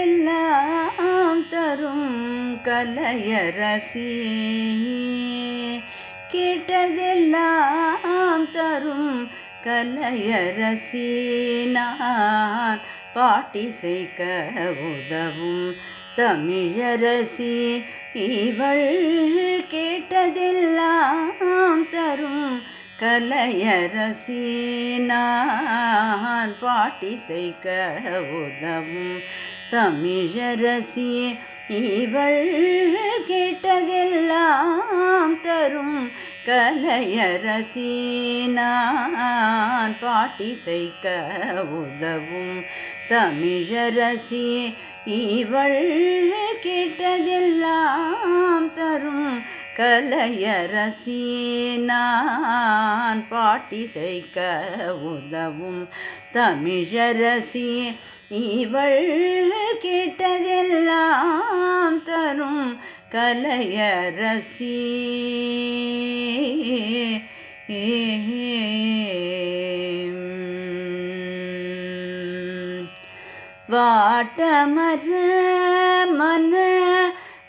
கேட்டதெல்லாம் தரும் கலையரசி, கேட்டதெல்லாம் தரும் கலையரசி, நான் பாட்டிசைக்க உதவும் தமிழரசி. இவள் கேட்டதெல்லாம் தரும் கலையரசி, நான் பாட்டிசைக்க உதவும் தமிழரசி. இவள் கேட்டதெல்லாம் தரும் கலையரசி, நான் பாட்டிசைக்க உதவும் தமிழரசி. இவள் கேட்டதெல்லாம் தரும் கலையரசி, நான் பாட்டிசைக்க உதவும் தமிழரசி. இவள் கேட்டதெல்லாம் தரும் கலையரசி. வாட்டமர மன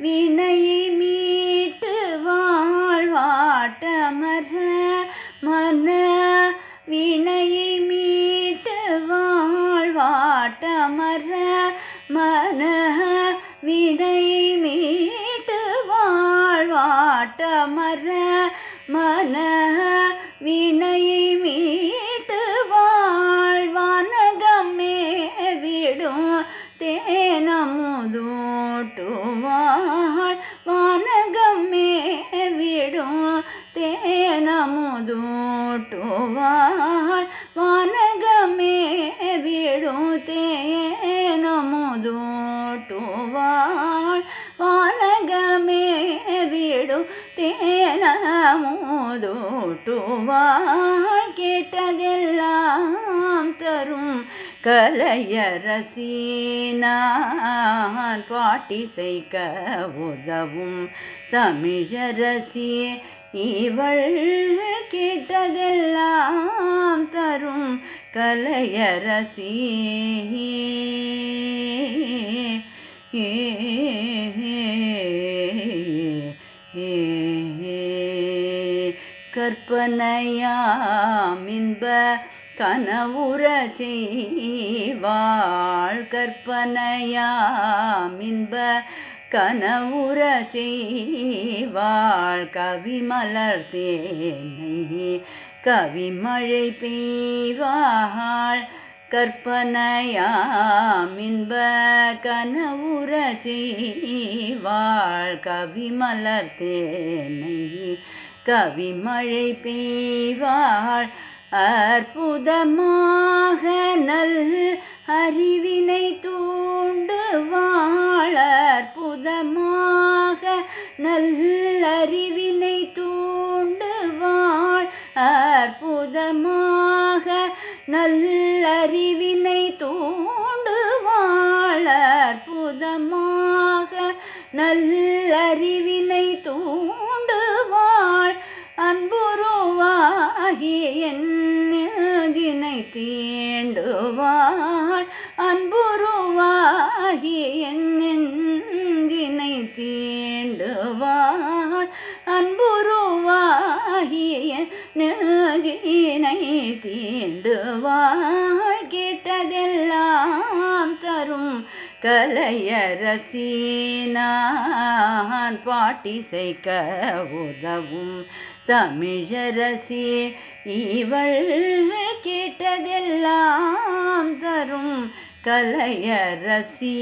வினையை மீட்டு வாழ், வாட்டமர மன வினையை மீட்டு வாழ், வாட்டமர மன வினையை மீட்டு வாழ், வாட்டமர மன வினையை மீட்டு வாழ். வானகமே விடும் தேனமுதூட்டுவாள், வானகமே விடும் தேனமுதூட்டுவாள், வானகமே விடும் தேனமுதூட்டுவாள், வானகமே விடும் தேனமுதூட்டுவாள். கேட்டதெல்லாம் தரும் கலையரசி, நான் பாட்டிசைக்க உதவும் தமிழரசி. இவள் கேட்டதெல்லாம் தரும் கலையரசி. கற்பனையாம் இன்ப கனவுற செய்வாள், கற்பனையாம் இன்ப கனவுற செய்வாள். கவிமலர் தேனை கவிமழை பெய்வாள், கற்பனையாம் இன்ப கனவுற செய்வாள். கவிமலர் தேனை கவிமழை பெய்வாள். அற்புதமாக நல் அறிவினை தூண்டுவாள், அற்புதமாக நல் அறிவினை தூண்டுவாள், அற்புதமாக நல் அறிவினை தூண்டுவாள், அற்புதமாக நல் அறிவினை தூண்டுவாள். அன்புருவாகி என் நெஞ்சினை தீண்டுவாள், அன்புருவாகி என் நெஞ்சினை தீண்டுவாள், அன்புருவாகி என் நெஞ்சினை தீண்டுவாள். கேட்டதெல்லாம் தரும் கலையரசி, நான் பாட்டிசைக்க உதவும் தமிழரசி. இவள் கேட்டதெல்லாம் தரும் கலையரசி.